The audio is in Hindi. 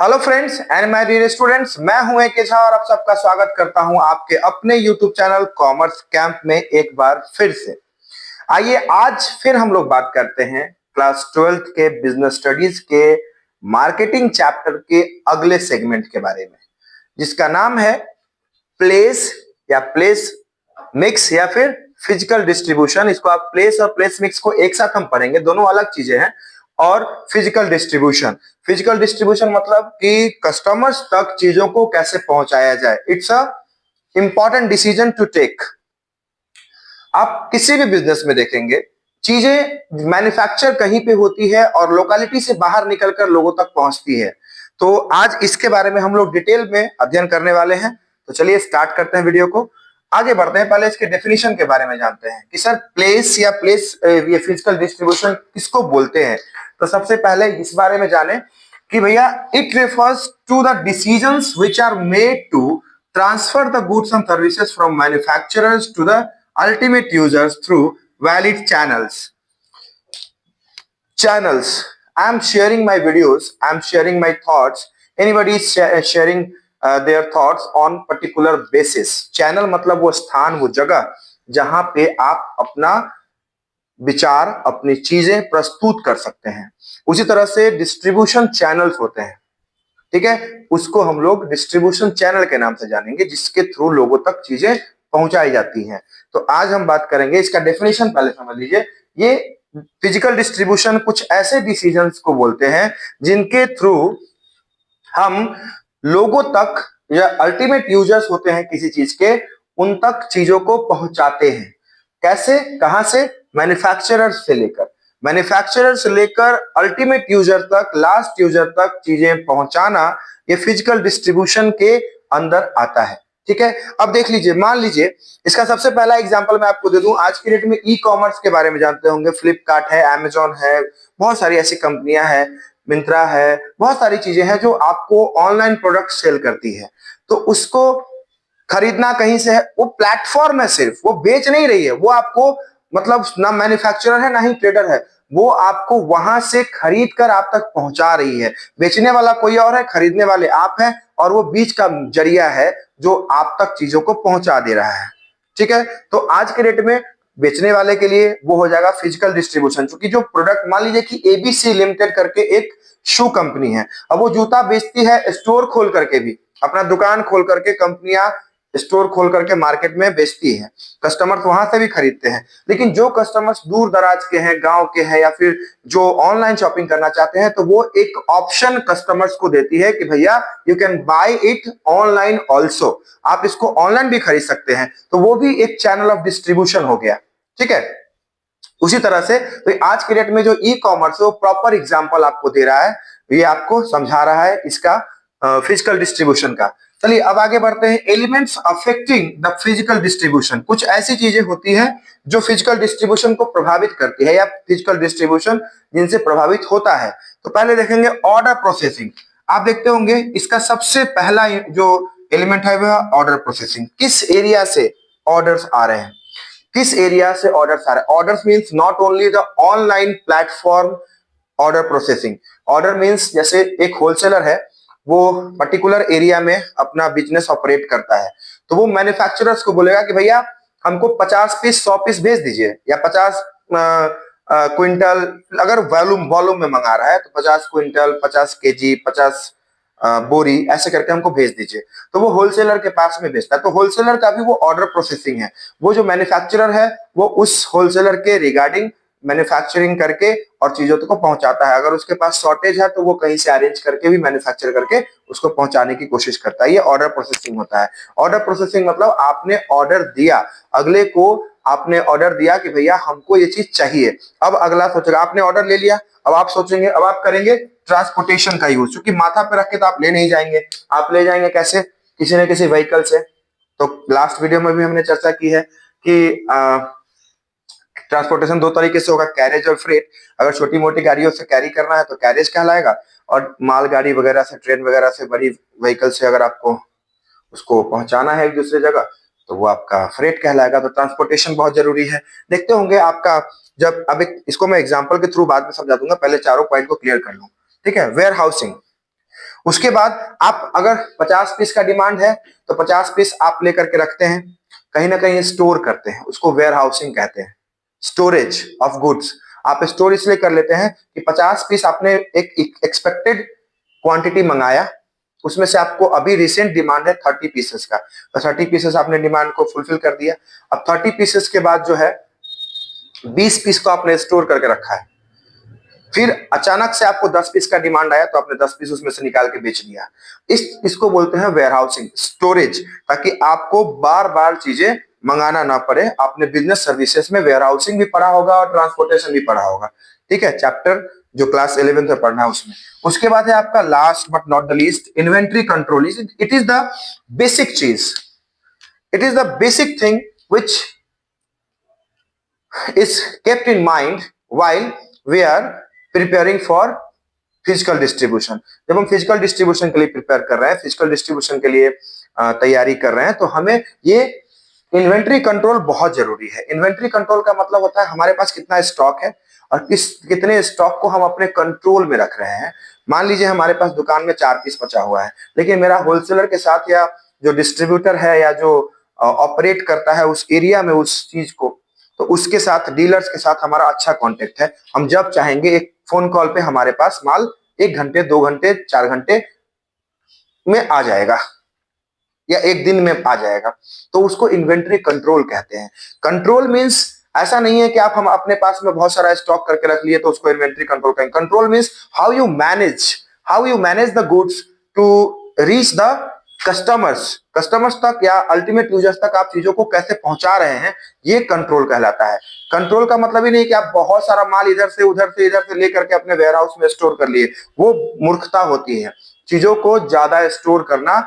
Hello friends and my dear students, मैं हूं एक झा और आप सबका स्वागत करता हूं आपके अपने यूट्यूब चैनल कॉमर्स कैंप में एक बार फिर से। आइए आज फिर हम लोग बात करते हैं क्लास 12th के बिजनेस स्टडीज के मार्केटिंग चैप्टर के अगले सेगमेंट के बारे में, जिसका नाम है प्लेस या प्लेस मिक्स या फिर फिजिकल डिस्ट्रीब्यूशन। इसको आप प्लेस और प्लेस मिक्स को एक साथ हम पढ़ेंगे, दोनों अलग चीजें हैं। और फिजिकल डिस्ट्रीब्यूशन मतलब कि कस्टमर्स तक चीजों को कैसे पहुंचाया जाए। It's a important decision to take. आप किसी भी बिजनेस में देखेंगे, चीजें मैन्युफैक्चर कहीं पे होती है और लोकेलिटी से बाहर निकलकर लोगों तक पहुंचती है। तो आज इसके बारे में हम लोग डिटेल में अध्ययन करने वाले हैं। तो चलिए स्टार्ट करते हैं वीडियो को, आगे बढ़ते हैं। पहले इसके डेफिनेशन के बारे में जानते हैं कि सर प्लेस या ये फिजिकल डिस्ट्रीब्यूशन किसको बोलते हैं। तो सबसे पहले इस बारे में जाने कि भैया it refers to the decisions which are made to transfer the goods and services from manufacturers to the ultimate users through valid channels. I am sharing my videos, I am sharing my thoughts. Anybody is sharing their thoughts on particular basis. Channel मतलब वो स्थान, वो जगह जहां पे आप अपना विचार, अपनी चीजें प्रस्तुत कर सकते हैं। उसी तरह से डिस्ट्रीब्यूशन चैनल्स होते हैं, ठीक है, उसको हम लोग डिस्ट्रीब्यूशन चैनल के नाम से जानेंगे, जिसके थ्रू लोगों तक चीजें पहुंचाई जाती हैं। तो आज हम बात करेंगे इसका डेफिनेशन। पहले समझ लीजिए, ये फिजिकल डिस्ट्रीब्यूशन कुछ ऐसे डिसीजंस को बोलते हैं जिनके थ्रू हम लोगों तक, या अल्टीमेट यूजर्स होते हैं किसी चीज के, उन तक चीजों को पहुंचाते हैं। कैसे, कहां से? मैन्युफैक्चरर से लेकर अल्टीमेट यूजर तक, लास्ट यूजर तक चीजें पहुंचाना, ये फिजिकल डिस्ट्रीब्यूशन के अंदर आता है। ठीक है, अब देख लीजिए, मान लीजिए इसका सबसे पहला एग्जांपल मैं आपको दे दूं। आज की डेट में ई कॉमर्स के बारे में जानते होंगे, फ्लिपकार्ट है, अमेजॉन है, बहुत सारी ऐसी कंपनियां हैं, मिंत्रा है, बहुत सारी चीजें हैं जो आपको ऑनलाइन प्रोडक्ट सेल करती है। तो उसको खरीदना कहीं से है, वो प्लेटफॉर्म है, सिर्फ वो बेच नहीं रही है, वो आपको मतलब ना मैन्युफैक्चरर है ना ही ट्रेडर है, वो आपको वहां से खरीद कर आप तक पहुंचा रही है। बेचने वाला कोई और है, खरीदने वाले आप हैं, और वो बीच का जरिया है जो आप तक चीजों को पहुंचा दे रहा है। ठीक है, तो आज के डेट में बेचने वाले के लिए वो हो जाएगा फिजिकल डिस्ट्रीब्यूशन। क्योंकि जो प्रोडक्ट, मान लीजिए कि एबीसी लिमिटेड करके एक शू कंपनी है, अब वो जूता बेचती है स्टोर खोल करके भी, अपना दुकान खोल करके कंपनियां स्टोर खोल करके मार्केट में बेचती है, कस्टमर्स वहां से भी खरीदते हैं। लेकिन जो कस्टमर्स दूर दराज के हैं, गांव के हैं, या फिर जो ऑनलाइन शॉपिंग करना चाहते हैं, तो वो एक ऑप्शन कस्टमर्स को देती है कि भैया you can buy it online also, आप इसको ऑनलाइन भी खरीद सकते हैं। तो वो भी एक चैनल ऑफ डिस्ट्रीब्यूशन हो गया। ठीक है, उसी तरह से तो आज के डेट में जो ई कॉमर्स है वो प्रॉपर एग्जांपल आपको दे रहा है, ये आपको समझा रहा है इसका फिजिकल डिस्ट्रीब्यूशन का। चलिए अब आगे बढ़ते हैं। Elements affecting the physical distribution, कुछ ऐसी चीजें होती हैं जो फिजिकल डिस्ट्रीब्यूशन को प्रभावित करती है, या फिजिकल डिस्ट्रीब्यूशन जिनसे प्रभावित होता है। तो पहले देखेंगे ऑर्डर प्रोसेसिंग। आप देखते होंगे इसका सबसे पहला जो एलिमेंट है वह ऑर्डर प्रोसेसिंग। किस एरिया से ऑर्डर्स आ रहे हैं, किस एरिया से ऑर्डर्स आ रहे हैं। Orders means not only the online platform order processing. Order means जैसे एक होलसेलर है, वो पर्टिकुलर एरिया में अपना बिजनेस ऑपरेट करता है, तो वो मैन्युफैक्चरर्स को बोलेगा कि भैया हमको 50 पीस 100 पीस भेज दीजिए, या 50 क्विंटल, अगर वॉल्यूम में मंगा रहा है तो 50 क्विंटल, 50 केजी, 50 बोरी ऐसे करके हमको भेज दीजिए। तो वो होलसेलर के पास में भेजता है। तो होलसेलर का भी वो ऑर्डर प्रोसेसिंग है। वो जो मैन्युफैक्चरर है वो उस होलसेलर के रिगार्डिंग मैन्युफैक्चरिंग करके और चीजों को पहुंचाता है। अगर उसके पास शॉर्टेज है तो वो कहीं से अरेंज करके भी मैन्युफैक्चर करके उसको पहुंचाने की कोशिश करता है। ये ऑर्डर प्रोसेसिंग होता है। ऑर्डर प्रोसेसिंग मतलब आपने ऑर्डर दिया, अगले को आपने ऑर्डर दिया कि भैया हमको ये चीज चाहिए। अब अगला सोचेगा, आपने ऑर्डर ले लिया, अब आप सोचेंगे, अब आप करेंगे ट्रांसपोर्टेशन का यूज, क्योंकि माथा पे रख के तो आप ले नहीं जाएंगे, आप ले जाएंगे कैसे, किसी न किसी व्हीकल से। तो लास्ट वीडियो में भी हमने चर्चा की है कि ट्रांसपोर्टेशन दो तरीके से होगा, कैरेज और फ्रेट। अगर छोटी मोटी गाड़ियों से कैरी करना है तो कैरेज कहलाएगा, और मालगाड़ी वगैरह से, ट्रेन वगैरह से, बड़ी व्हीकल से अगर आपको उसको पहुंचाना है एक दूसरे जगह तो वो आपका फ्रेट कहलाएगा। तो ट्रांसपोर्टेशन बहुत जरूरी है। देखते होंगे आपका, जब अब इसको मैं एग्जांपल के थ्रू बाद में समझा दूंगा, पहले चारों पॉइंट को क्लियर कर लूं। ठीक है, वेयर हाउसिंग। उसके बाद आप अगर 50 पीस का डिमांड है तो 50 पीस आप लेकर के रखते हैं, कहीं ना कहीं स्टोर करते हैं, उसको वेयर हाउसिंग कहते हैं, स्टोरेज ऑफ गुड्स। आप स्टोर इसलिए कर लेते हैं कि 50 पीस आपने एक एक्सपेक्टेड क्वांटिटी मंगाया, उसमें से आपको अभी रिसेंट डिमांड है 30 पीसेस का, तो 30 पीसेस आपने डिमांड को फुलफिल कर दिया। अब 30 पीसेस के बाद जो है 20 पीस को आपने स्टोर करके रखा है, फिर अचानक से आपको 10 पीस का डिमांड आया तो आपने 10 पीस उसमें से निकाल के बेच दिया। इसको बोलते हैं वेयरहाउसिंग, स्टोरेज, ताकि आपको बार बार चीजें मंगाना ना पड़े। आपने बिजनेस सर्विसेज में वेयरहाउसिंग भी पढ़ा होगा और ट्रांसपोर्टेशन भी पढ़ा होगा, ठीक है, चैप्टर जो क्लास 11 में पढ़ना है उसमें। उसके बाद है आपका last but not the least inventory control. It is the basic चीज, it is the basic thing which is kept in mind while we are preparing for physical distribution. जब हम फिजिकल डिस्ट्रीब्यूशन के लिए प्रिपेयर कर रहे हैं, फिजिकल डिस्ट्रीब्यूशन के लिए तैयारी कर रहे हैं, तो हमें ये इन्वेंट्री कंट्रोल बहुत जरूरी है। इन्वेंट्री कंट्रोल का मतलब होता है हमारे पास कितना स्टॉक है और कितने स्टॉक को हम अपने कंट्रोल में रख रहे हैं। मान लीजिए हमारे पास दुकान में 4 पीस बचा हुआ है, लेकिन मेरा होलसेलर के साथ या जो डिस्ट्रीब्यूटर है या जो ऑपरेट करता है उस एरिया में उस चीज को, तो उसके साथ, डीलर्स के साथ हमारा अच्छा कांटेक्ट है। हम जब चाहेंगे एक फोन कॉल पे हमारे पास माल 1 घंटे 2 घंटे 4 घंटे में आ जाएगा या एक दिन में आ जाएगा, तो उसको इन्वेंट्री कंट्रोल कहते हैं। कंट्रोल मींस ऐसा नहीं है कि आप हम अपने पास में बहुत सारा स्टॉक करके रख लिए तो उसको इन्वेंट्री कंट्रोल कहेंगे। Control means how you manage the goods to reach the customers तक या अल्टीमेट यूजर्स तक आप चीजों को कैसे पहुंचा रहे हैं, ये कंट्रोल कहलाता है। कंट्रोल का मतलब ही नहीं कि आप बहुत सारा माल इधर से लेकर के अपने वेयर हाउस में स्टोर कर लिए, वो मूर्खता होती है। चीजों को ज्यादा स्टोर करना